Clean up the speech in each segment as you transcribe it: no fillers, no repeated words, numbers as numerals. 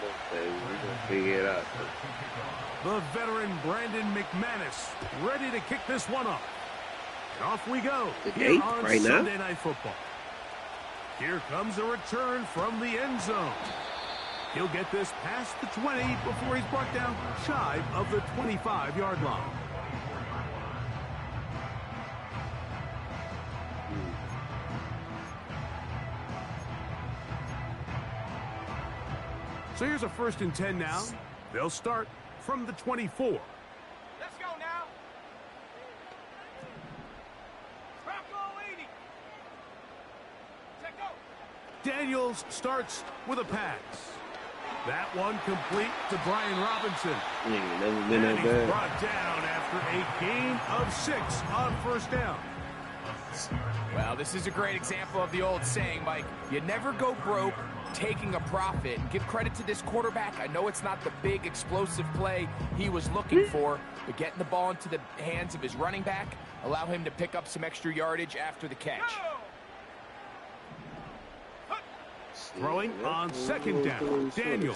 Okay, we're gonna figure it out. The veteran Brandon McManus ready to kick this one off. And off we go here on right Sunday now? Night Football. Here comes a return from the end zone. He'll get this past the 20 before he's brought down shy of the 25-yard line. So here's a 1st and 10 now. They'll start from the 24. Let's go now. Bronco 80. Check go. Daniels starts with a pass. That one complete to Brian Robinson. Nigga, never been And that he's bad. brought down after a gain of 6 on 1st down. Well, this is a great example of the old saying, Mike. You never go broke taking a profit. And give credit to this quarterback. I know it's not the big explosive play he was looking for, but getting the ball into the hands of his running back allow him to pick up some extra yardage after the catch. Throwing on 2nd down, Daniel.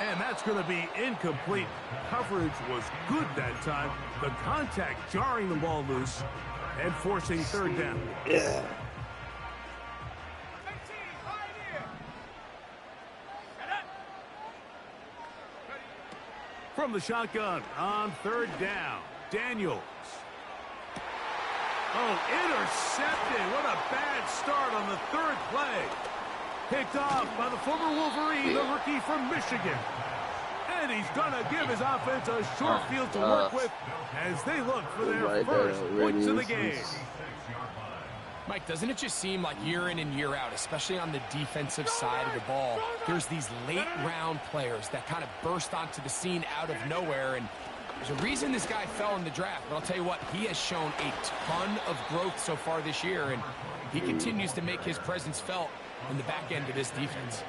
And that's going to be incomplete. Coverage was good that time. The contact jarring the ball loose and forcing 3rd down. Yeah. From the shotgun on 3rd down, Daniels. Oh, intercepted. What a bad start on the 3rd play. Picked off by the former Wolverine, the rookie from Michigan. And he's going to give his offense a short field to work with as they look for their first points of the game. Mike, doesn't it just seem like year in and year out, especially on the defensive side of the ball, there's these late-round players that kind of burst onto the scene out of nowhere, and there's a reason this guy fell in the draft, but I'll tell you what, he has shown a ton of growth so far this year, and he continues to make his presence felt in the back end of this defense.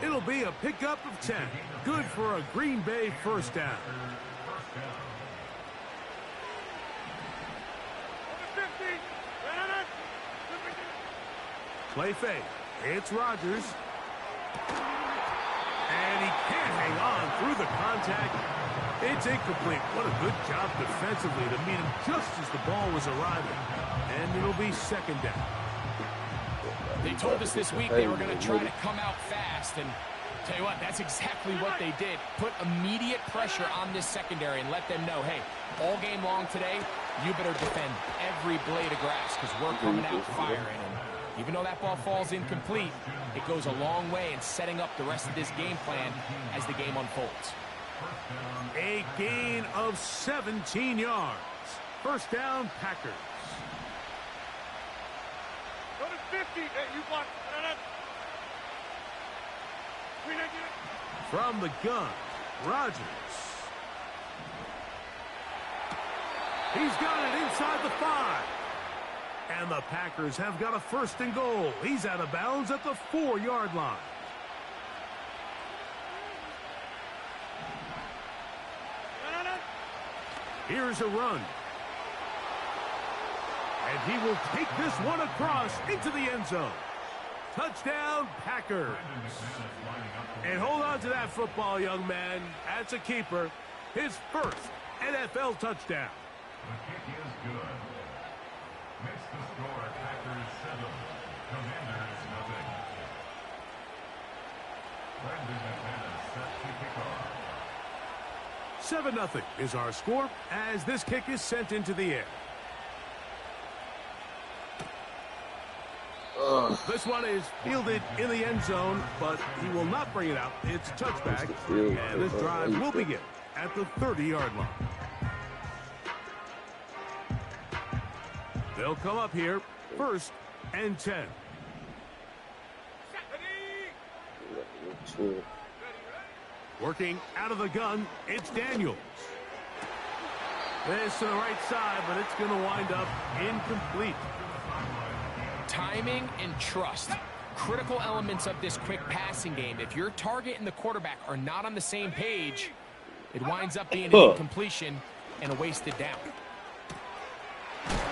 It'll be a pickup of 10. Good for a Green Bay 1st down. Play fake. It's Rodgers. And he can't hang on through the contact. It's incomplete. What a good job defensively to meet him just as the ball was arriving. And it'll be 2nd down. They told us this week they were going to try to come out fast, and tell you what, that's exactly what they did. Put immediate pressure on this secondary and let them know, hey, all game long today, you better defend every blade of grass because we're coming out firing. And even though that ball falls incomplete, it goes a long way in setting up the rest of this game plan as the game unfolds. A gain of 17 yards. 1st down, Packers. Go to 50. Hey, you block. From the gun, Rodgers. He's got it inside the 5. And the Packers have got a 1st and goal. He's out of bounds at the 4-yard line. Here's a run. And he will take this one across into the end zone. Touchdown, Packers. And hold on to that football, young man. That's a keeper. His 1st NFL touchdown. The kick is good. Makes the score Packers 7, Commanders nothing. Brandon McManus set to kick off. 7-0 is our score as this kick is sent into the air. This one is fielded in the end zone, but he will not bring it out. It's a touchback, and this drive will begin at the 30-yard line. They'll come up here, 1st and 10. Working out of the gun, it's Daniels. This to the right side, but it's going to wind up incomplete. Timing and trust, critical elements of this quick passing game. If your target and the quarterback are not on the same page, it winds up being an incompletion and a wasted down.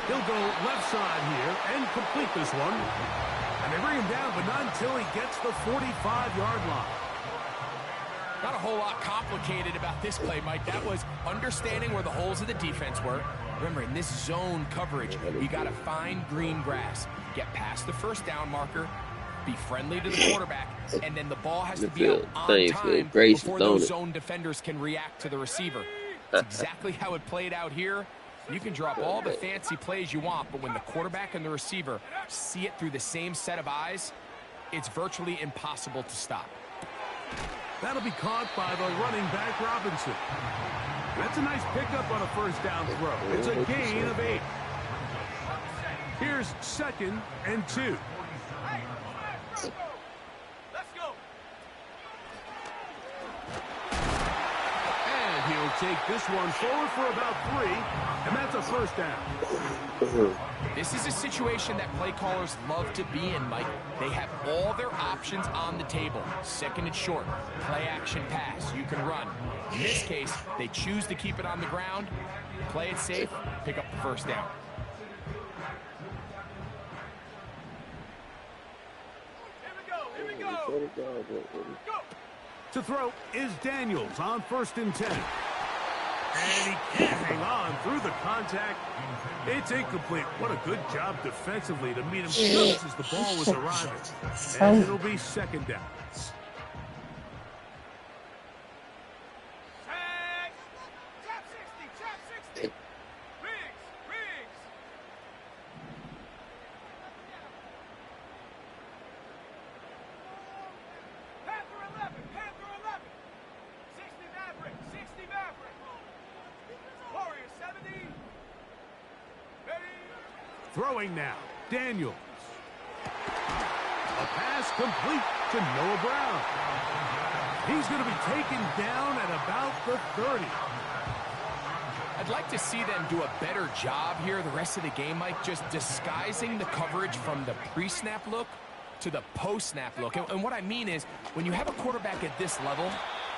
He'll go left side here and complete this one. And they bring him down, but not until he gets the 45-yard line. Not a whole lot complicated about this play, Mike. That was understanding where the holes of the defense were. Remember, in this zone coverage, you got to find green grass. Get past the first down marker, be friendly to the quarterback, and then the ball has to be out on time before those zone defenders can react to the receiver. That's exactly how it played out here. You can drop all the fancy plays you want, but when the quarterback and the receiver see it through the same set of eyes, it's virtually impossible to stop. That'll be caught by the running back, Robinson. That's a nice pickup on a first down throw. It's a gain of 8. Here's 2nd and 2. Let's go. And he'll take this one forward for about 3, and that's a first down. This is a situation that play callers love to be in, Mike. They have all their options on the table. 2nd and short, play action pass, you can run. In this case, they choose to keep it on the ground, play it safe, pick up the first down. Here we go. Go. To throw is Daniels on 1st and 10. And he can't hang on through the contact. It's incomplete. What a good job defensively to meet him just as the ball was arriving. And it'll be 2nd down. Trap 60. Riggs. Panther 11. 60 Maverick. Warriors 70. Ready. Throwing now, Daniels. A pass complete to Noah Brown. He's going to be taken down at about the 30. I'd like to see them do a better job here the rest of the game, Mike, just disguising the coverage from the pre-snap look to the post-snap look. And what I mean is, when you have a quarterback at this level,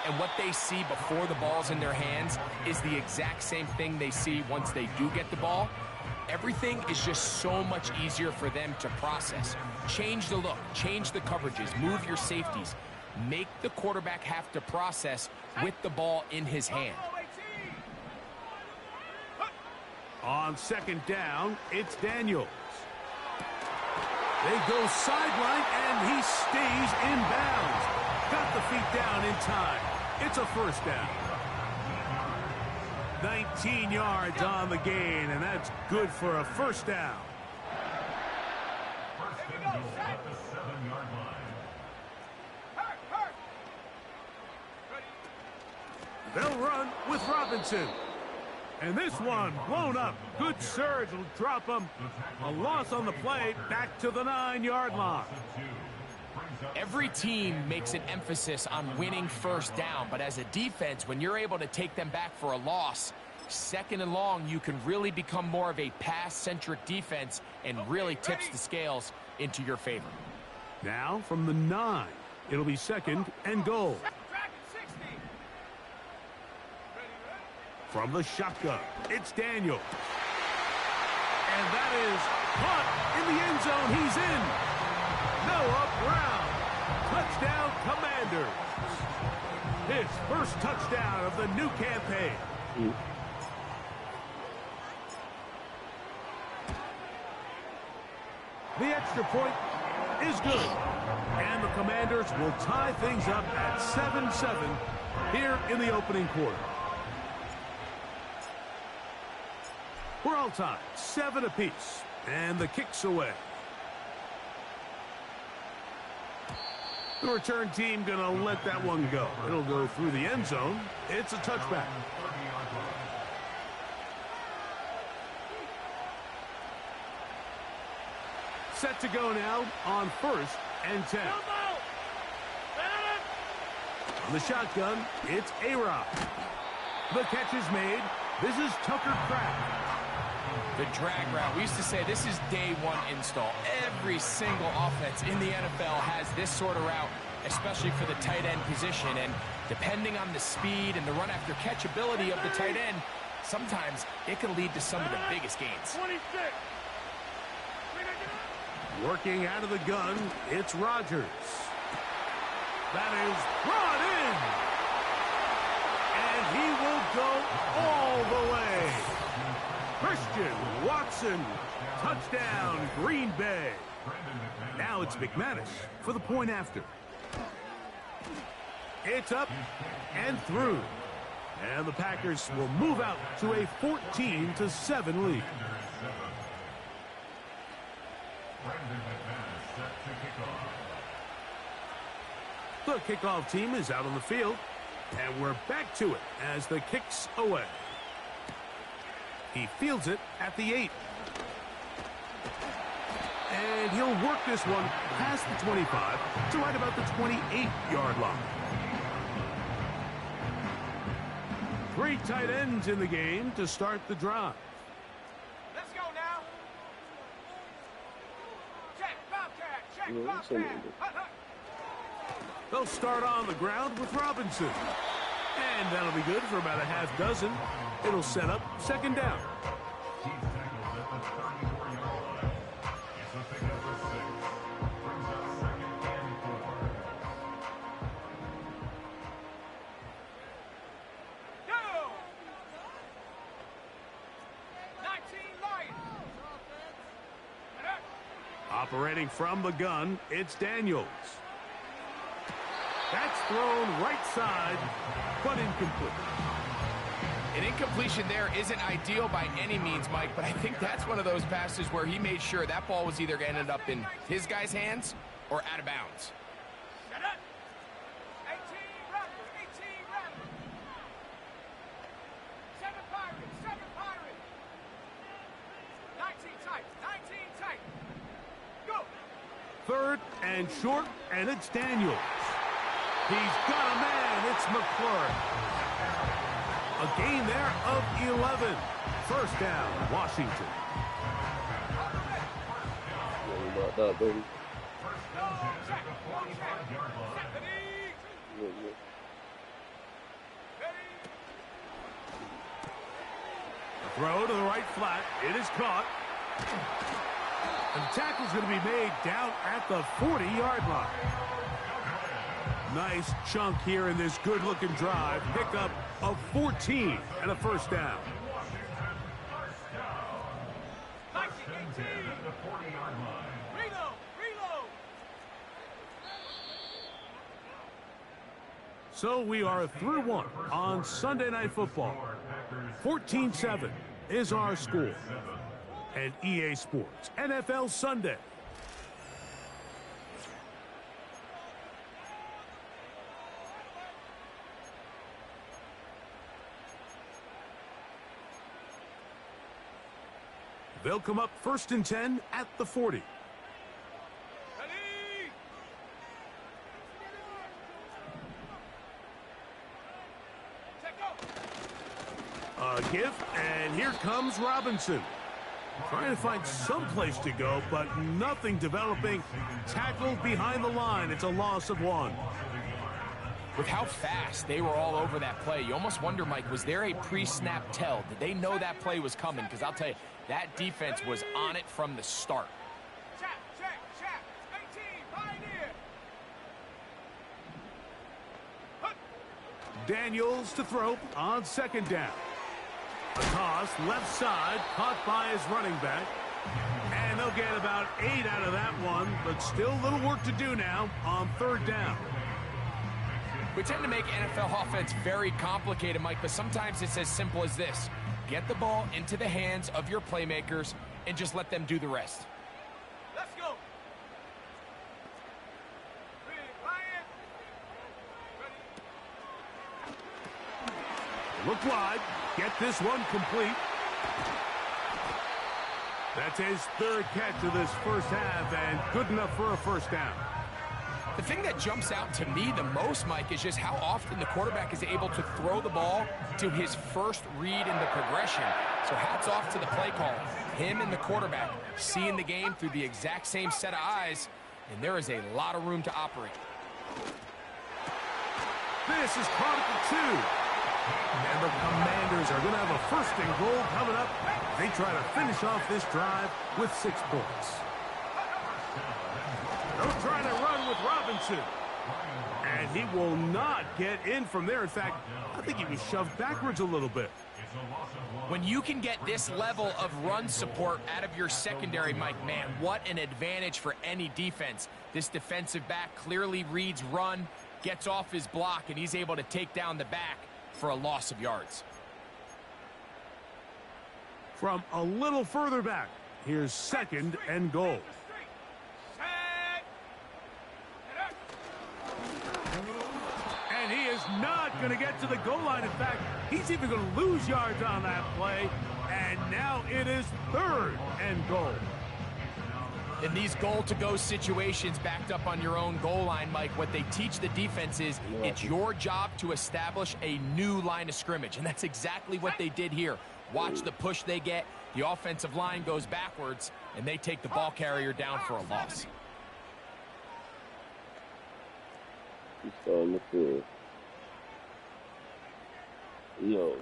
and what they see before the ball's in their hands is the exact same thing they see once they do get the ball, everything is just so much easier for them to process. Change the look, change the coverages, move your safeties. Make the quarterback have to process with the ball in his hand. On 2nd down, it's Daniels. They go sideline, and he stays in bounds. Got the feet down in time. It's a first down. 19 yards on the gain, and that's good for a first down. First and goal at the 7-yard line. They'll run with Robinson. And this one blown up. Good surge will drop him. A loss on the play, back to the 9-yard line. Every team makes an emphasis on winning first down, but as a defense, when you're able to take them back for a loss, 2nd and long, you can really become more of a pass-centric defense and really tips the scales into your favor. Now from the 9, it'll be 2nd and goal. From the shotgun, it's Daniels. And that is caught in the end zone. He's in. Noah Brown. Touchdown, Commanders. His first touchdown of the new campaign. The extra point is good. And the Commanders will tie things up at 7-7 here in the opening quarter. We're all tied, 7 apiece, and the kick's away. The return team gonna let that one go. It'll go through the end zone. It's a touchback. Set to go now on 1st and 10. On the shotgun, it's A-Rod. The catch is made. This is Tucker Kraft. The drag route. We used to say this is day one install. Every single offense in the NFL has this sort of route, especially for the tight end position. And depending on the speed and the run after catch ability of the tight end, sometimes it can lead to some of the biggest gains. 26. Working out of the gun, it's Rodgers. That is brought in. go all the way. Christian Watson, touchdown, Green Bay. Now it's McManus for the point after. It's up and through. And the Packers will move out to a 14-7 lead. The kickoff team is out on the field, and we're back to it as the kick's away. He fields it at the 8. And he'll work this one past the 25 to right about the 28-yard line. 3 tight ends in the game to start the drive. Let's go now. Check, Bobcat. Check, Bobcat. Hut, hut. They'll start on the ground with Robinson. And that'll be good for about a half dozen. It'll set up second down. Operating from the gun, it's Daniels. That's thrown right side, but incomplete. An incompletion there isn't ideal by any means, Mike, but I think that's one of those passes where he made sure that ball was either going to end up in his guy's hands or out of bounds. Shut up. 18 Raptors, 18 Raptors. 7 Pirates, 7 Pirates. 19 tight, 19 tight. Go. Third and short, and it's Daniels. He's got a man. It's McClure. A gain there of 11. First down, Washington. About that, baby. Throw to the right flat. It is caught. And the tackle's going to be made down at the 40-yard line. Nice chunk here in this good-looking drive. Pickup of 14 and a first down. So we are through one on Sunday Night Football. 14-7 is our score. And EA Sports NFL Sunday. They'll come up first and 10 at the 40. Ready? Check go. A give, and here comes Robinson. Trying to find some place to go, but nothing developing. Tackled behind the line. It's a loss of 1. With how fast they were all over that play, you almost wonder, Mike, was there a pre-snap tell? Did they know that play was coming? Because I'll tell you, that defense was on it from the start. Check, check, check. 18, Pioneer. Hut. Daniels to throw on second down. A toss, left side, caught by his running back. And they'll get about 8 out of that one, but still a little work to do now on third down. We tend to make NFL offense very complicated, Mike, but sometimes it's as simple as this. Get the ball into the hands of your playmakers and just let them do the rest. Let's go. Ready, Ryan. Ready. Look wide. Get this one complete. That's his third catch of this first half, and good enough for a first down. The thing that jumps out to me the most, Mike, is just how often the quarterback is able to throw the ball to his first read in the progression. So hats off to the play caller. Him and the quarterback seeing the game through the exact same set of eyes, and there is a lot of room to operate. This is Chronicle 2. And the Commanders are going to have a first and goal coming up. They try to finish off this drive with 6 points. They'll try to run with Robinson. And he will not get in from there. In fact, I think he was shoved backwards a little bit. When you can get this level of run support out of your secondary, Mike, man, what an advantage for any defense. This defensive back clearly reads run, gets off his block, and he's able to take down the back for a loss of yards. From a little further back, here's 2nd and goal. And he is not going to get to the goal line. In fact, he's even going to lose yards on that play. And now it is 3rd and goal. In these goal-to-go situations backed up on your own goal line, Mike, what they teach the defense is it's your job to establish a new line of scrimmage. And that's exactly what they did here. Watch the push they get. The offensive line goes backwards, and they take the ball carrier down for a loss. He's starting to feel. Yo.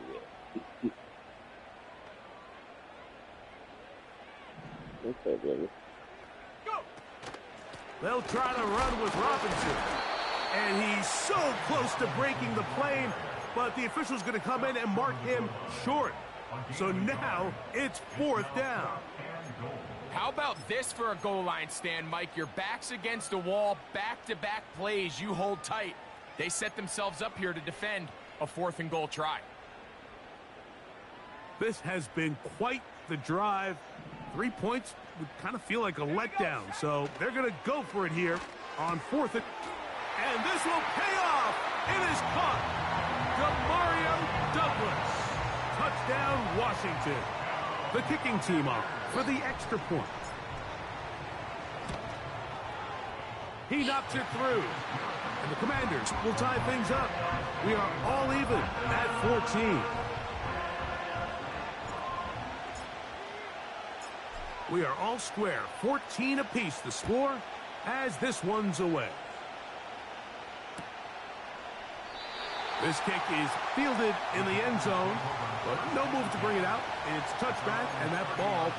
Okay, brother. They'll try to run with Robinson. And he's so close to breaking the plane, but the official's going to come in and mark him short. So now it's 4th down. How about this for a goal line stand, Mike? Your back's against a wall, back-to-back plays you hold tight. They set themselves up here to defend a 4th and goal try. This has been quite the drive. 3 points would kind of feel like a letdown. So they're going to go for it here on 4th. And this will pay off. It is caught. Demario Douglas. Touchdown, Washington. The kicking team off for the extra point. He knocks it through. And the Commanders will tie things up. We are all even at 14. We are all square. 14 apiece the score as this one's away. This kick is fielded in the end zone, but no move to bring it out. It's touchback, and that ball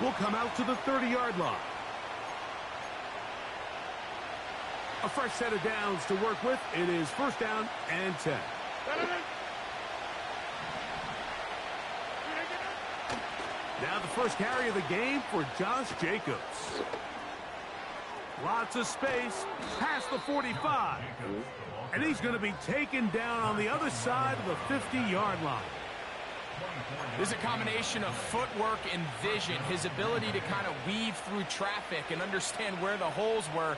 will come out to the 30-yard line. A fresh set of downs to work with. It is 1st down and 10. Now the first carry of the game for Josh Jacobs. Lots of space past the 45. And he's going to be taken down on the other side of the 50-yard line. There's a combination of footwork and vision. His ability to kind of weave through traffic and understand where the holes were.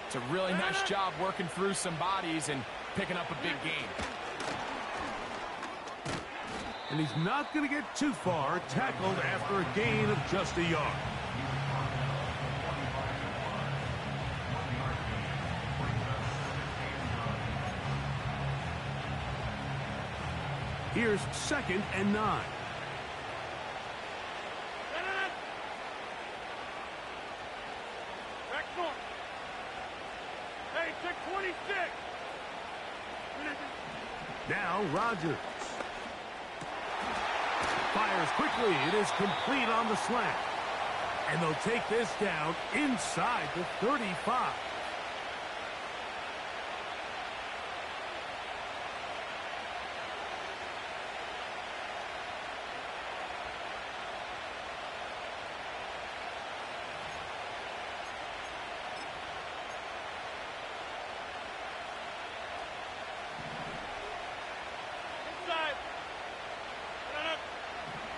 It's a really nice job working through some bodies and picking up a big gain. And he's not going to get too far, tackled after a gain of just a yard. Here's 2nd and 9. Back north. Hey, check 26. Now Rodgers. Fires quickly. It is complete on the slant. And they'll take this down inside the 35.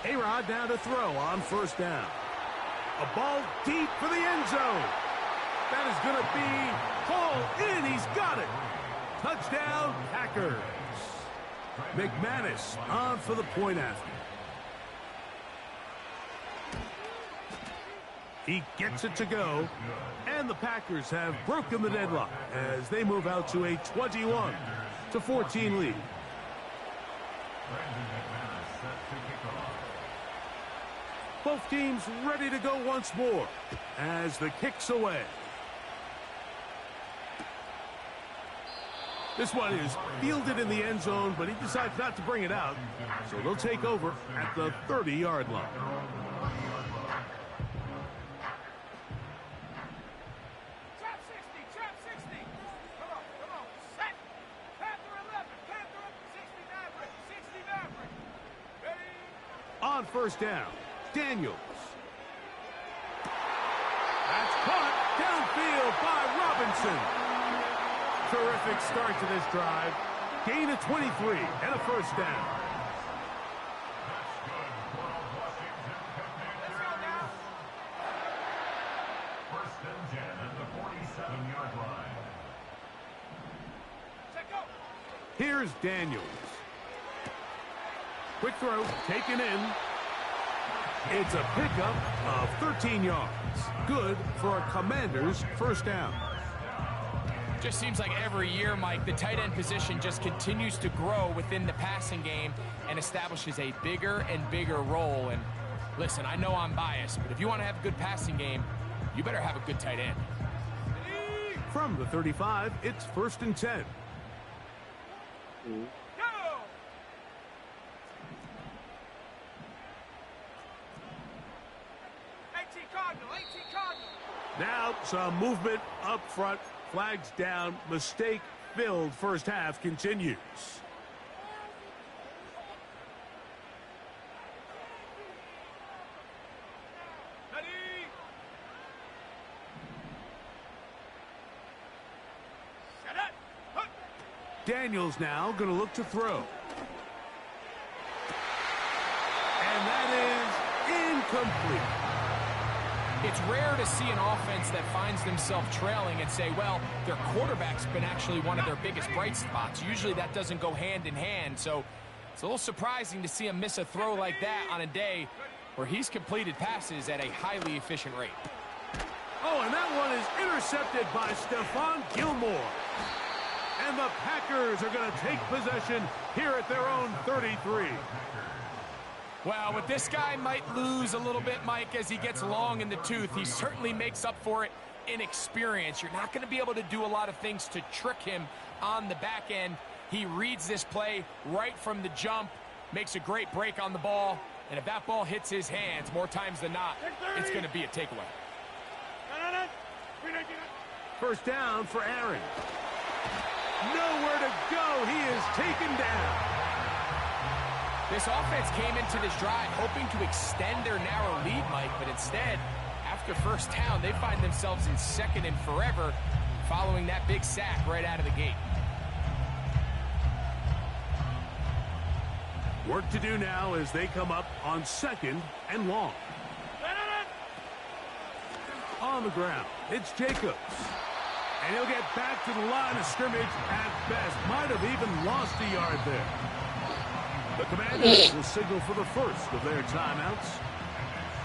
A-Rod now to throw on 1st down. A ball deep for the end zone. That is going to be hauled in. He's got it. Touchdown, Packers. McManus on for the point after. He gets it to go. And the Packers have broken the deadlock as they move out to a 21-14 lead. Both teams ready to go once more as the kick's away. This one is fielded in the end zone, but he decides not to bring it out. So they'll take over at the 30-yard line. Trap 60. Come on. on first down. Daniels. That's caught downfield by Robinson. Terrific start to this drive. Gain of 23 and a first down. Let's go now. First and 10 at the 47-yard line. Check go. Here's Daniels. Quick throw, taken in. It's a pickup of 13 yards. Good for a Commanders' first down. Just seems like every year, Mike, the tight end position just continues to grow within the passing game and establishes a bigger and bigger role. And listen, I know I'm biased, but if you want to have a good passing game, you better have a good tight end. From the 35, it's first and 10. Go. 18 Cardinal. 18 Cardinal. Now some movement up front. Flags down. Mistake-filled first half continues. Ready. Set it. Hook. Daniels now going to look to throw. And that is incomplete. It's rare to see an offense that finds themselves trailing and say, well, their quarterback's been actually one of their biggest bright spots. Usually that doesn't go hand in hand, so it's a little surprising to see him miss a throw like that on a day where he's completed passes at a highly efficient rate. Oh, and that one is intercepted by Stephon Gilmore. And the Packers are going to take possession here at their own 33. Well, what this guy might lose a little bit, Mike, as he gets long in the tooth, he certainly makes up for it in experience. You're not going to be able to do a lot of things to trick him on the back end. He reads this play right from the jump, makes a great break on the ball, and if that ball hits his hands more times than not, it's going to be a takeaway. First down for Aaron. Nowhere to go. He is taken down. This offense came into this drive hoping to extend their narrow lead, Mike, but instead, after first down, they find themselves in second and forever following that big sack right out of the gate. Work to do now as they come up on second and long. On the ground, it's Jacobs. And he'll get back to the line of scrimmage at best. Might have even lost a yard there. The Commanders will signal for the first of their timeouts.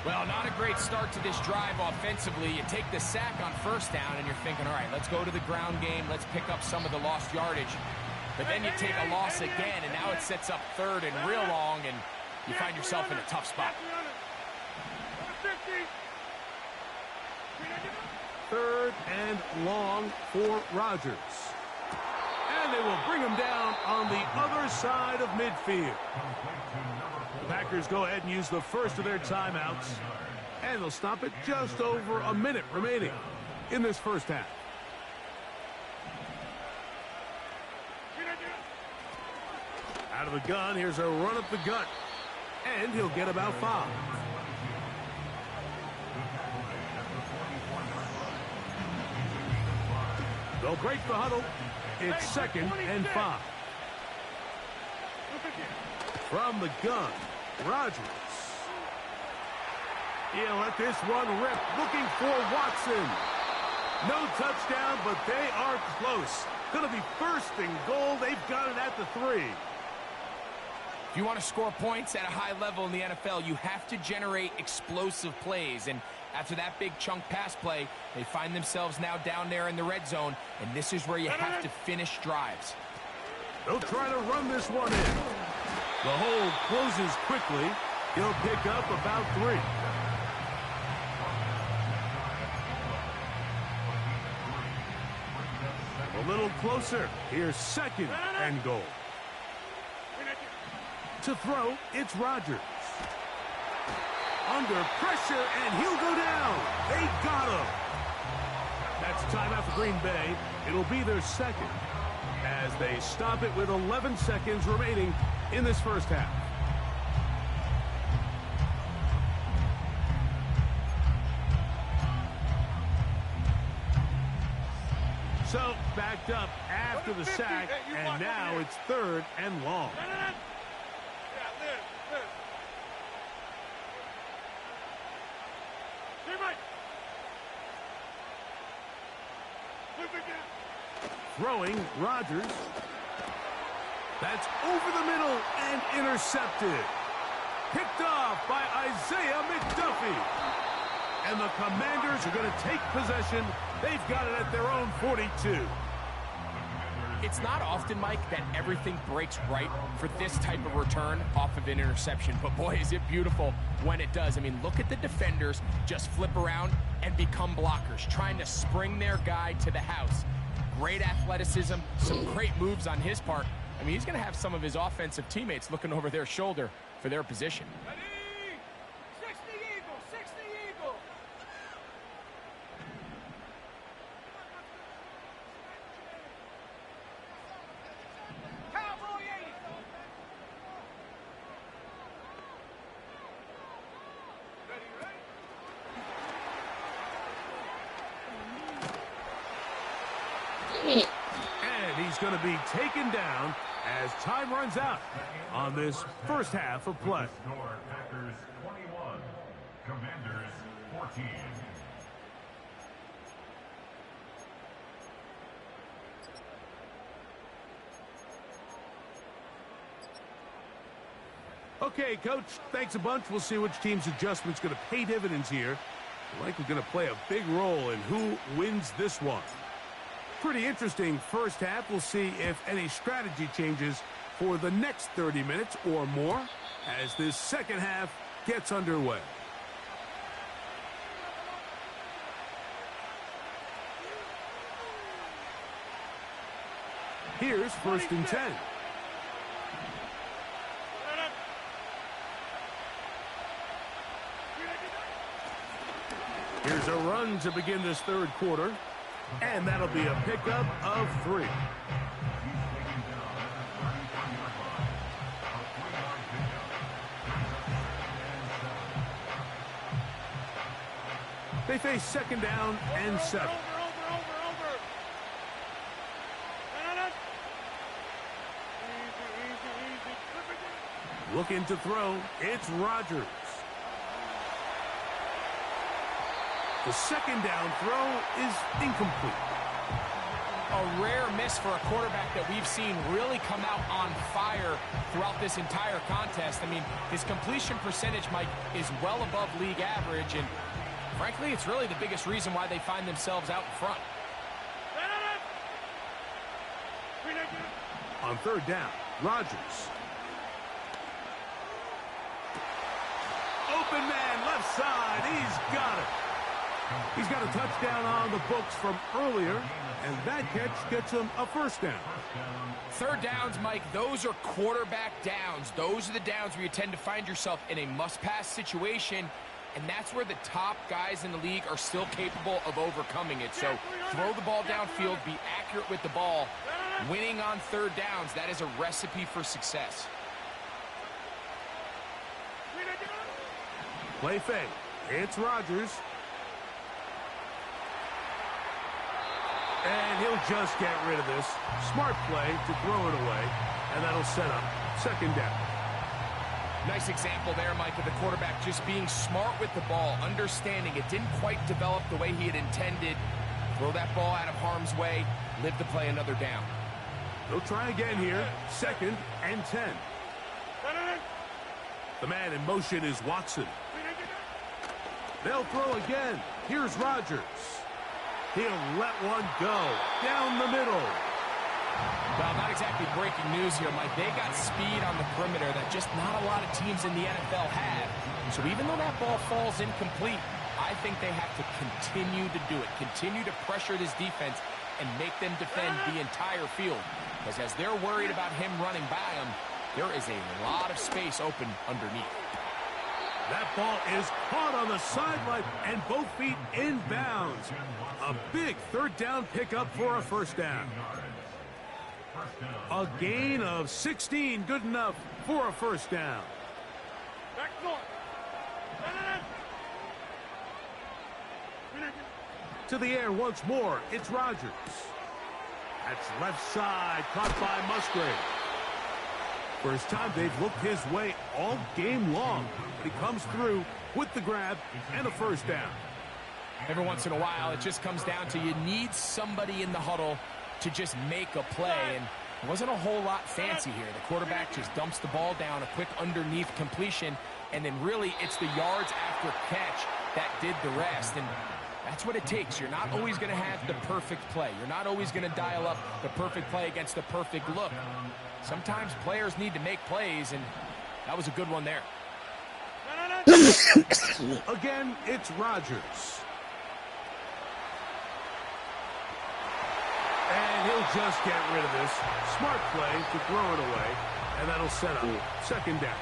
Well, not a great start to this drive offensively. You take the sack on first down, and you're thinking, all right, let's go to the ground game. Let's pick up some of the lost yardage. But then you take a loss again, and now it sets up third and real long, and you find yourself in a tough spot. Third and long for Rodgers. And they will bring him down on the other side of midfield. The Packers go ahead and use the first of their timeouts. And they'll stop it just over a minute remaining in this first half. Out of the gun, here's a run up the gut. And he'll get about 5. They'll break the huddle. It's second and 5. From the gun, Rodgers. He'll let this one rip, looking for Watson. No touchdown, but they are close. Going to be first and goal. They've got it at the 3. If you want to score points at a high level in the NFL, you have to generate explosive plays. And after that big chunk pass play, they find themselves now down there in the red zone, and this is where you have to finish drives. They'll try to run this one in. The hold closes quickly. He'll pick up about 3. A little closer. Here's second and goal. To throw, it's Rodgers. Under pressure, and he'll go down. They got him. That's timeout for Green Bay. It'll be their second as they stop it with 11 seconds remaining in this first half. backed up after the sack, and now it's 3rd and long. Throwing, Rodgers. That's over the middle and intercepted. Picked off by Isaiah McDuffie. And the Commanders are going to take possession. They've got it at their own 42. It's not often, Mike, that everything breaks right for this type of return off of an interception. But, boy, is it beautiful when it does. I mean, look at the defenders just flip around and become blockers, trying to spring their guy to the house. Great athleticism, some great moves on his part. I mean, he's going to have some of his offensive teammates looking over their shoulder for their position. Ready? 60 Eagle, 60 Eagle. Cowboy 80. Ready, ready? And he's going to be taken down as time runs out on this first half of play. Score Packers 21, Commanders 14. Okay, Coach, thanks a bunch. We'll see which team's adjustment's going to pay dividends here. Likely going to play a big role in who wins this one. Pretty interesting first half. We'll see if any strategy changes for the next 30 minutes or more as this second half gets underway. Here's 1st and 10. Here's a run to begin this 3rd quarter. And that'll be a pickup of 3. They face 2nd down and 7. Over. Easy. Looking to throw, it's Rodgers. The 2nd down throw is incomplete. A rare miss for a quarterback that we've seen really come out on fire throughout this entire contest. I mean, his completion percentage, Mike, is well above league average, and frankly, it's really the biggest reason why they find themselves out in front. On 3rd down, Rodgers. Open man, left side, he's got it. He's got a touchdown on the books from earlier, and that catch gets him a 1st down. 3rd downs, Mike, those are quarterback downs. Those are the downs where you tend to find yourself in a must-pass situation, and that's where the top guys in the league are still capable of overcoming it. So throw the ball downfield, be accurate with the ball. Winning on 3rd downs, that is a recipe for success. Play fake. It's Rodgers. And he'll just get rid of this. Smart play to throw it away, and that'll set up 2nd down. Nice example there, Mike, of the quarterback just being smart with the ball, understanding it didn't quite develop the way he had intended. Throw that ball out of harm's way, live to play another down. They'll try again here. 2nd and 10. The man in motion is Watson. They'll throw again. Here's Rodgers. He'll let one go down the middle. Well, not exactly breaking news here, Mike. They got speed on the perimeter that just not a lot of teams in the NFL have. So even though that ball falls incomplete, I think they have to continue to do it. Continue to pressure this defense and make them defend the entire field. Because as they're worried about him running by them, there is a lot of space open underneath. That ball is caught on the sideline and both feet in bounds. A big 3rd down pickup for a 1st down. A gain of 16, good enough for a 1st down. To the air once more, it's Rodgers. That's left side, caught by Musgrave. First time they've looked his way all game long, but he comes through with the grab and a first down. Every once in a while, it just comes down to you need somebody in the huddle to just make a play, and it wasn't a whole lot fancy here. The quarterback just dumps the ball down, a quick underneath completion, and then really it's the yards after catch that did the rest, and that's what it takes. You're not always going to have the perfect play. You're not always going to dial up the perfect play against the perfect look. Sometimes players need to make plays, and that was a good one there. Again, it's Rodgers. And he'll just get rid of this. Smart play to throw it away, and that'll set up second down.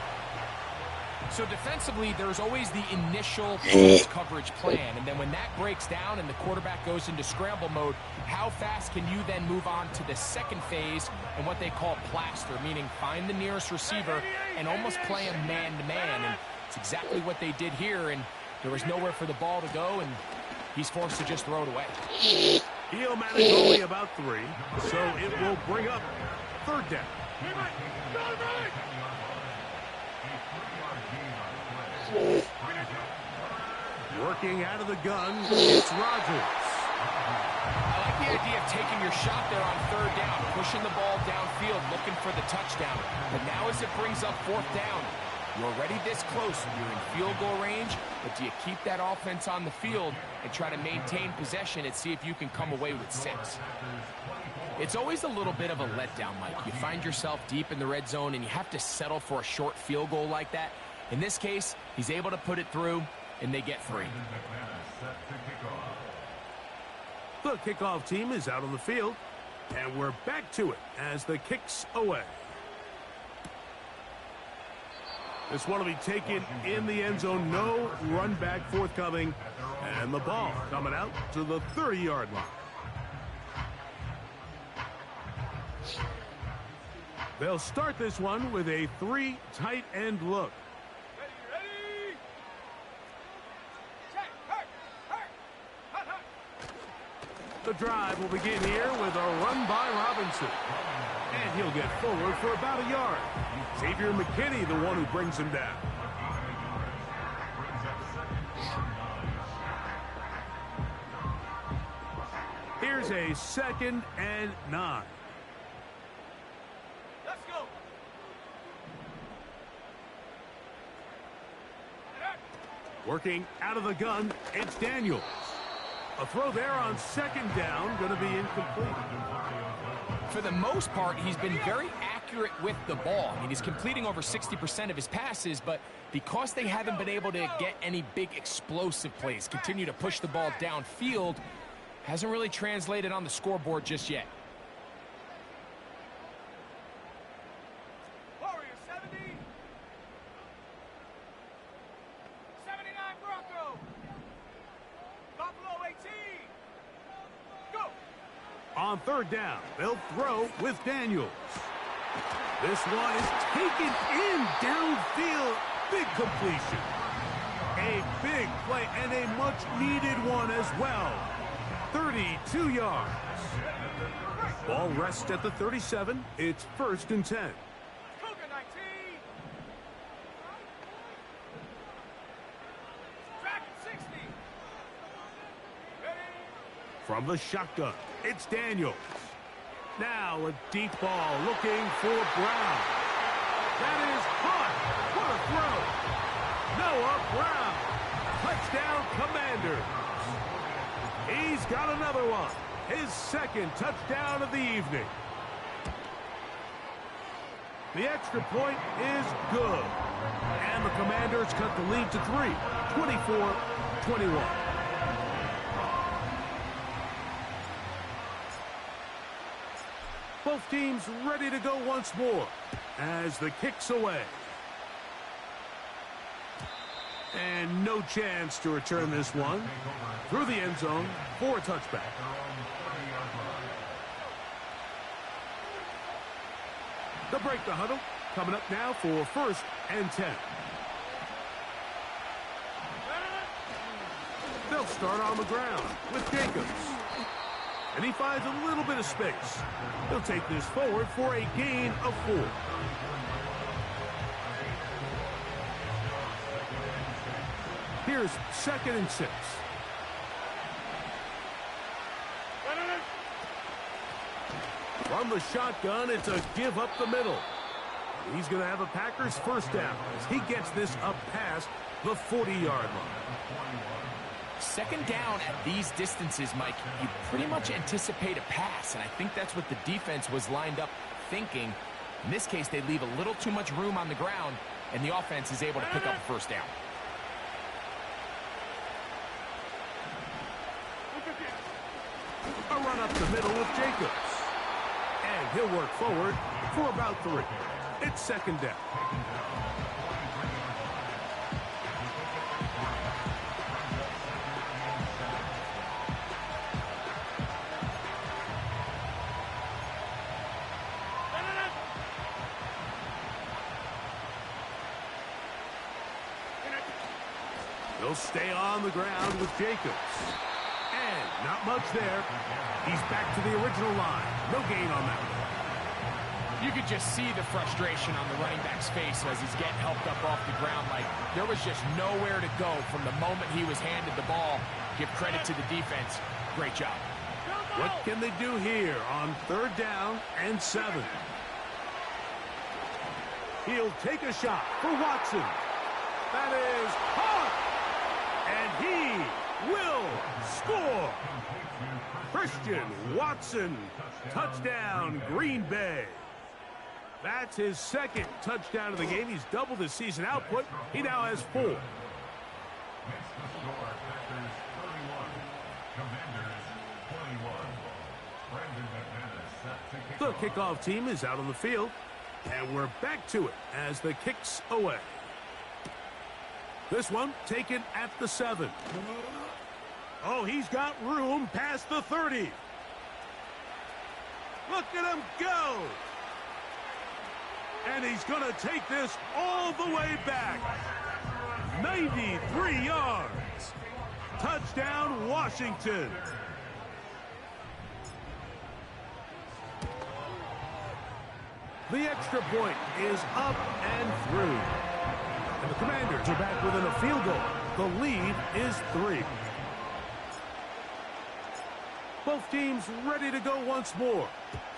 So defensively, there's always the initial pass coverage plan, and then when that breaks down and the quarterback goes into scramble mode, how fast can you then move on to the second phase and what they call plaster, meaning find the nearest receiver and almost play him man-to-man, and it's exactly what they did here, and there was nowhere for the ball to go, and he's forced to just throw it away. He'll manage only about 3, so it will bring up third down. Working out of the gun, it's Rodgers. I like the idea of taking your shot there on third down, pushing the ball downfield, looking for the touchdown. But now as it brings up fourth down, you're already this close. You're in field goal range, but do you keep that offense on the field and try to maintain possession and see if you can come away with 6? It's always a little bit of a letdown, Mike. You find yourself deep in the red zone and you have to settle for a short field goal like that. In this case, he's able to put it through, and they get 3. The kickoff team is out on the field, and we're back to it as the kick's away. This one will be taken in the end zone. No run back forthcoming, and the ball coming out to the 30-yard line. They'll start this one with a 3 tight end look. Ready? Check. The drive will begin here with a run by Robinson. And he'll get forward for about a yard. Xavier McKinney, the one who brings him down. Here's a 2nd and 9. Let's go. Working out of the gun, it's Daniels. A throw there on 2nd down, going to be incomplete. For the most part, he's been very accurate with the ball. I mean, he's completing over 60% of his passes, but because they haven't been able to get any big explosive plays, continue to push the ball downfield, hasn't really translated on the scoreboard just yet. Warriors 70. 79 Bronco. Buffalo 18. Go. On 3rd down, they'll throw with Daniels. This one is taken in downfield. Big completion. A big play and a much-needed one as well. 32 yards. Ball rests at the 37. It's 1st and 10. Cougar 19. Dragon 60. Ready? From the shotgun, it's Daniels. Now a deep ball looking for Brown. That is caught. What a throw. Noah Brown. Touchdown Commanders. He's got another one. His 2nd touchdown of the evening. The extra point is good. And the Commanders cut the lead to 3, 24-21. Both teams ready to go once more as the kick's away. And no chance to return this one through the end zone for a touchback. They'll break the huddle. Coming up now for 1st and 10. They'll start on the ground with Jacobs. And he finds a little bit of space. He'll take this forward for a gain of 4. Here's 2nd and 6. From the shotgun, it's a give up the middle. He's going to have a Packers first down as he gets this up past the 40-yard line. 2nd down at these distances, Mike, you pretty much anticipate a pass, and I think that's what the defense was lined up thinking. In this case, they leave a little too much room on the ground, and the offense is able to pick up a first down. A run up the middle with Jacobs. And he'll work forward for about 3. It's 2nd down. He'll stay on the ground with Jacobs. And not much there. He's back to the original line. No gain on that one. You could just see the frustration on the running back's face as he's getting helped up off the ground. Like, there was just nowhere to go from the moment he was handed the ball. Give credit to the defense. Great job. What can they do here on 3rd down and 7? He'll take a shot for Watson. That is caught. And he will score. Christian Watson, touchdown, Green Bay. That's his 2nd touchdown of the game. He's doubled his season output. He now has 4. Makes the score Packers 31, Commanders 21. Brandon McManus set to The kickoff team is out on the field, and we're back to it as the kick's away. This one taken at the 7. Oh, he's got room past the 30. Look at him go. And he's going to take this all the way back. 93 yards. Touchdown, Washington. The extra point is up and through. And the Commanders are back within a field goal. The lead is 3. Both teams ready to go once more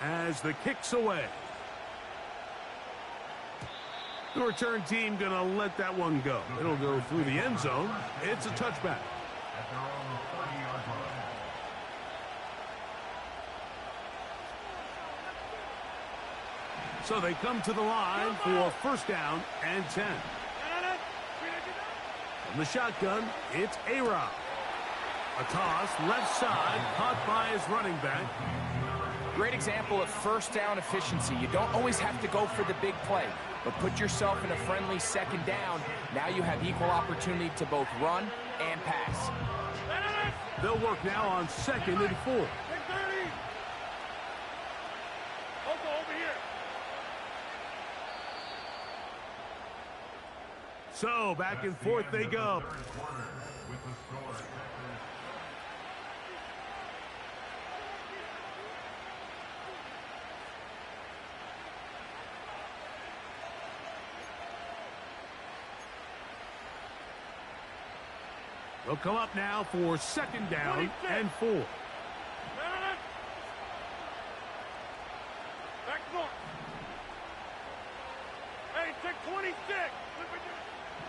as the kick's away. The return team going to let that one go. It'll go through the end zone. It's a touchback. at their own 30-yard line. So they come to the line for 1st down and 10. From the shotgun, it's A-Rob. A toss, left side, caught by his running back. Great example of 1st down efficiency. You don't always have to go for the big play, but put yourself in a friendly 2nd down. Now you have equal opportunity to both run and pass. They'll work now on 2nd and 4. So back and forth they go. They'll come up now for 2nd down and 4. Back north. Hey, take 26.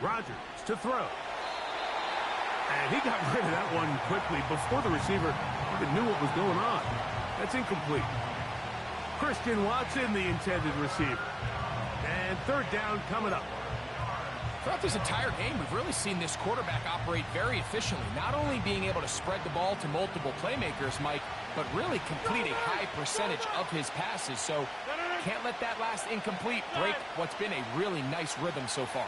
Rodgers to throw. And he got rid of that one quickly before the receiver even knew what was going on. That's incomplete. Christian Watson, the intended receiver. And 3rd down coming up. Throughout this entire game, we've really seen this quarterback operate very efficiently, not only being able to spread the ball to multiple playmakers, Mike, but really complete a high percentage of his passes. So can't let that last incomplete break what's been a really nice rhythm so far.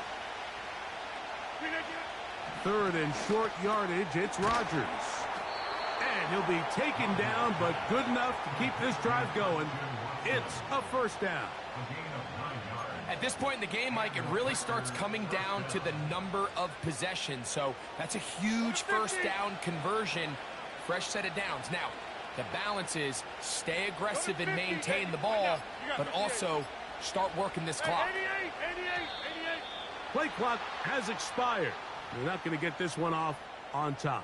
3rd and short yardage, it's Rodgers. And he'll be taken down, but good enough to keep this drive going. It's a 1st down. At this point in the game, Mike, it really starts coming down to the number of possessions. So that's a huge 1st down conversion. Fresh set of downs. Now, The balance is stay aggressive and maintain the ball, but also start working this clock. 88, 88, 88. Play clock has expired. They're not going to get this one off on time.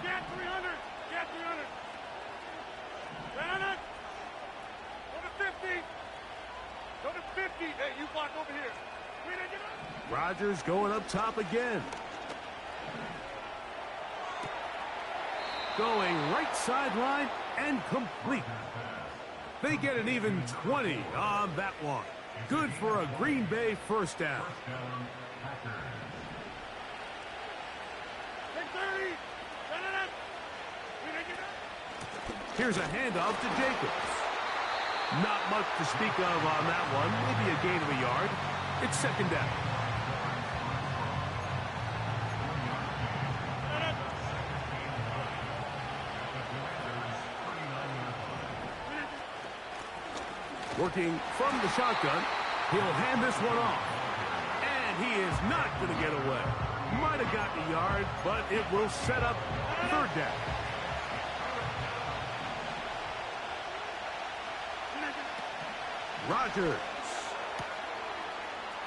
Get 300. Get 300. 300. Go to 50. Go to 50. Hey, you block over here. Rodgers going up top again. Going right sideline and complete. They get an even 20 on that one. Good for a Green Bay first down. Here's a handoff to Jacobs. Not much to speak of on that one. Maybe a gain of a yard. It's second down. Working from the shotgun. He'll hand this one off. And he is not going to get away. Might have gotten a yard, but it will set up third down. Rodgers.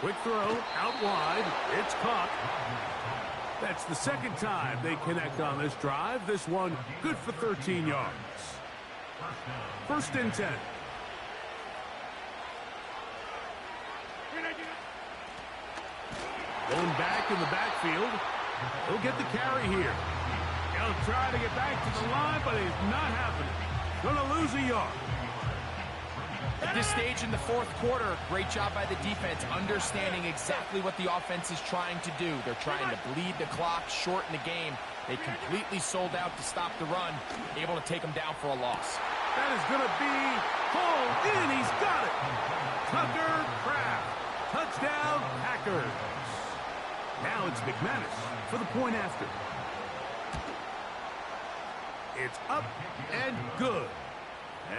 Quick throw, out wide. It's caught. That's the second time they connect on this drive. This one good for 13 yards. First and 10. Going back in the backfield. He'll get the carry here. He'll try to get back to the line, but it's not happening. Gonna lose a yard. At this stage in the fourth quarter, great job by the defense, understanding exactly what the offense is trying to do. They're trying to bleed the clock, shorten the game. They completely sold out to stop the run, able to take them down for a loss. That is going to be hauled in. He's got it. Tucker Kraft. Touchdown, Packers. Now it's McManus for the point after. It's up and good.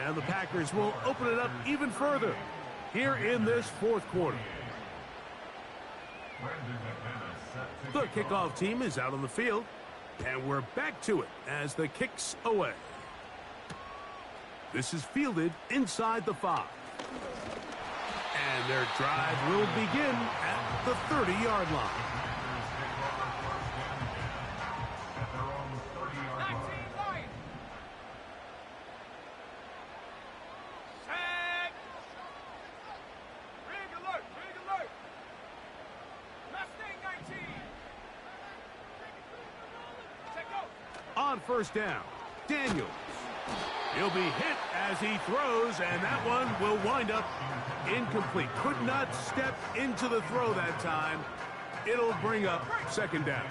And the Packers will open it up even further here in this fourth quarter. The kickoff team is out on the field, and we're back to it as the kick's away. This is fielded inside the 5. And their drive will begin at the 30-yard line. On first down, Daniels. He'll be hit as he throws, and that one will wind up incomplete. Could not step into the throw that time. It'll bring up second down.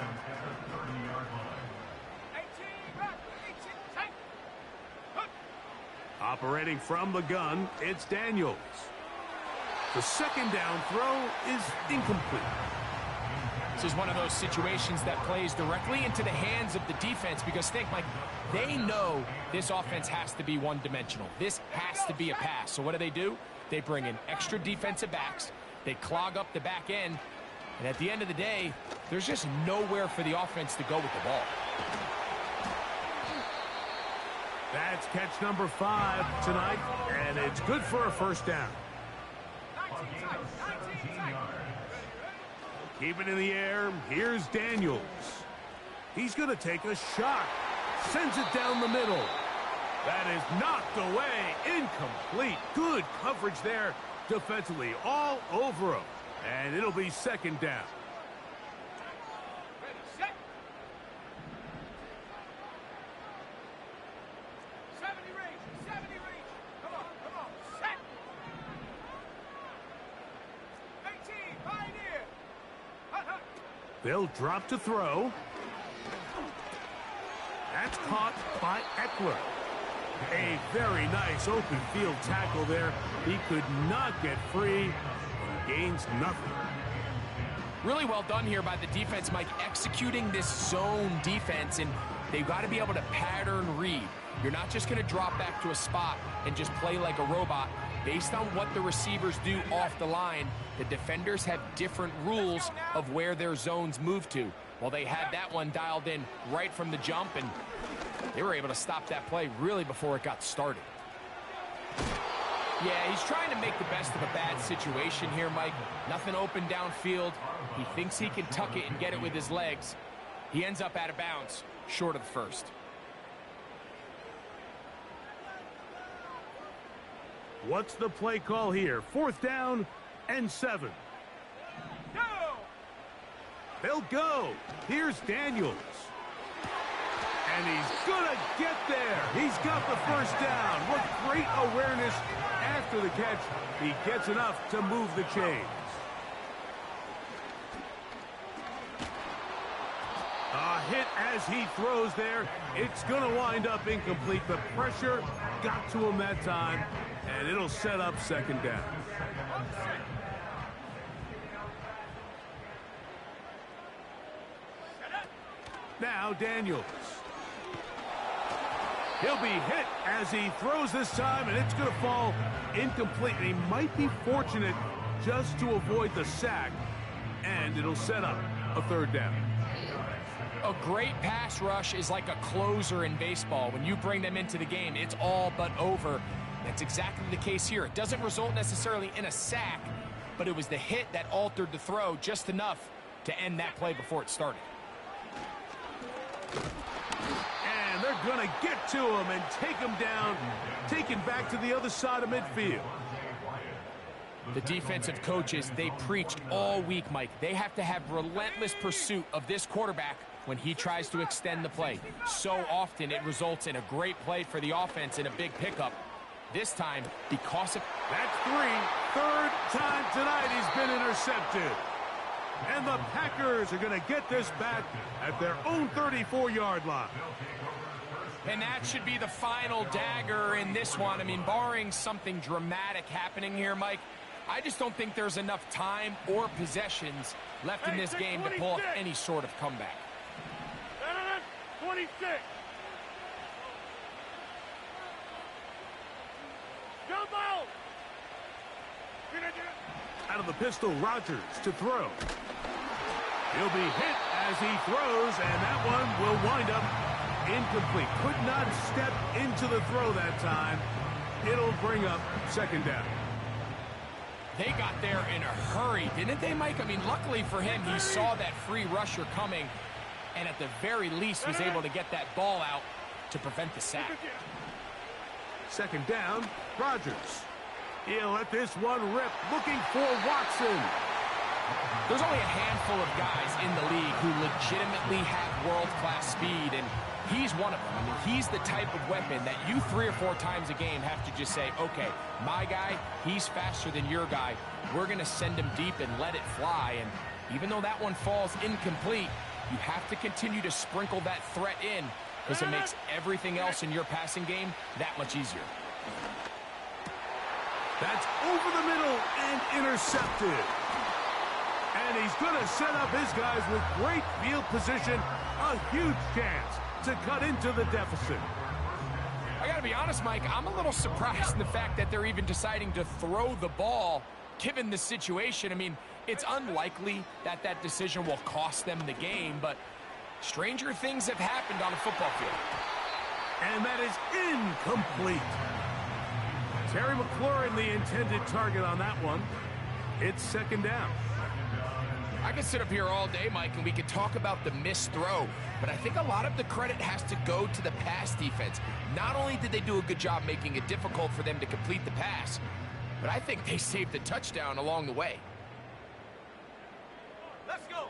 Operating from the gun, it's Daniels. The second down throw is incomplete. This is one of those situations that plays directly into the hands of the defense because think, Mike, they know this offense has to be one-dimensional. This has to be a pass. So what do? They bring in extra defensive backs. They clog up the back end. And at the end of the day, there's just nowhere for the offense to go with the ball. That's catch number 5 tonight, and it's good for a first down. Keep it in the air. Here's Daniels. He's going to take a shot. Sends it down the middle. That is knocked away. Incomplete. Good coverage there defensively all over him. And it'll be second down. Ready, set. 70 range. 70 range. Come on. Set. 18. Pioneer. They'll drop to throw. That's caught by Eckler. A very nice open field tackle there. He could not get free and gains nothing. Really well done here by the defense, Mike, executing this zone defense, and they've got to be able to pattern read. You're not just going to drop back to a spot and just play like a robot. Based on what the receivers do off the line, the defenders have different rules of where their zones move to. Well, they had that one dialed in right from the jump, and they were able to stop that play really before it got started. Yeah, he's trying to make the best of a bad situation here, Mike. Nothing open downfield. He thinks he can tuck it and get it with his legs. He ends up out of bounds, short of the first. What's the play call here? 4th down and 7. Go! They'll go. Here's Daniels. And he's gonna get there. He's got the first down. What great awareness after the catch. He gets enough to move the chains. A hit as he throws there. It's gonna wind up incomplete. The pressure got to him that time, and it'll set up 2nd down. Now Daniels. He'll be hit as he throws this time, and it's going to fall incomplete. And he might be fortunate just to avoid the sack, and it'll set up a 3rd down. A great pass rush is like a closer in baseball. When you bring them into the game, it's all but over. That's exactly the case here. It doesn't result necessarily in a sack, but it was the hit that altered the throw just enough to end that play before it started. And they're going to get to him and take him down, taken back to the other side of midfield. The defensive coaches, they preached all week, Mike. They have to have relentless pursuit of this quarterback when he tries to extend the play. So often it results in a great play for the offense and a big pickup. This time, because of... That's 3. 3rd time tonight he's been intercepted. And the Packers are going to get this back at their own 34-yard line. And that should be the final dagger in this one. I mean, barring something dramatic happening here, Mike, I just don't think there's enough time or possessions left in this game to pull off any sort of comeback. 26. Jump out. Out of the pistol, Rodgers to throw. He'll be hit as he throws, and that one will wind up incomplete. Could not step into the throw that time. It'll bring up 2nd down. They got there in a hurry, didn't they, Mike? I mean, luckily for him, he saw that free rusher coming, and at the very least was able to get that ball out to prevent the sack. 2nd down, Rodgers. He'll let this one rip, looking for Watson. There's only a handful of guys in the league who legitimately have world-class speed, and he's one of them. I mean, he's the type of weapon that you 3 or 4 times a game have to just say, okay, my guy, he's faster than your guy. We're going to send him deep and let it fly. And even though that one falls incomplete, you have to continue to sprinkle that threat in because it makes everything else in your passing game that much easier. That's over the middle and intercepted. And he's going to set up his guys with great field position. A huge chance to cut into the deficit. I got to be honest, Mike, I'm a little surprised in the fact that they're even deciding to throw the ball given the situation. I mean, it's unlikely that that decision will cost them the game, but stranger things have happened on a football field. And that is incomplete. Terry McLaurin, the intended target on that one. It's 2nd down. I could sit up here all day, Mike, and we could talk about the missed throw, but I think a lot of the credit has to go to the pass defense. Not only did they do a good job making it difficult for them to complete the pass, but I think they saved the touchdown along the way. Let's go.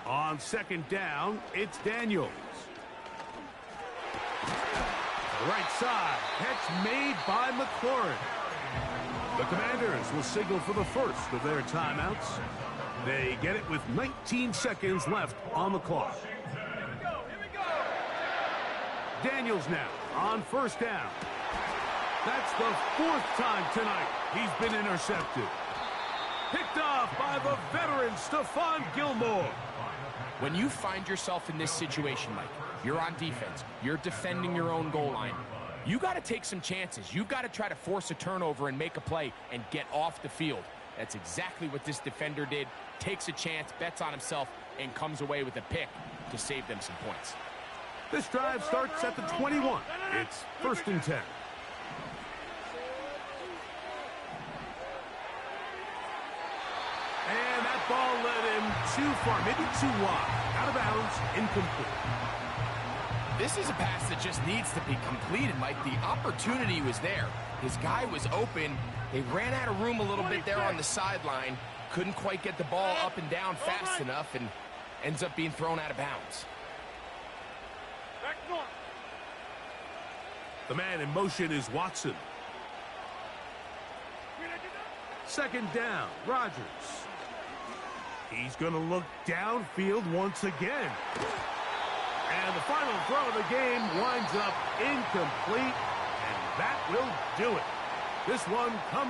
On 2nd down, it's Daniels. Right side, catch made by McLaurin. The Commanders will signal for the first of their timeouts. They get it with 19 seconds left on the clock. Here we go. Daniels now on 1st down. That's the 4th time tonight he's been intercepted. Picked off by the veteran Stephon Gilmore. When you find yourself in this situation, Mike, you're on defense, you're defending your own goal line, You got to take some chances. You've got to try to force a turnover and make a play and get off the field. That's exactly what this defender did. Takes a chance, bets on himself, and comes away with a pick to save them some points. This drive starts at the 21. It's 1st and 10. And that ball led him too far, maybe too wide. Out of bounds, incomplete. This is a pass that just needs to be completed, Mike. The opportunity was there. His guy was open. They ran out of room a little bit there on the sideline. Couldn't quite get the ball up and down fast enough and ends up being thrown out of bounds. Back north. The man in motion is Watson. 2nd down, Rodgers. He's going to look downfield once again. And the final throw of the game winds up incomplete, and that will do it. This one comes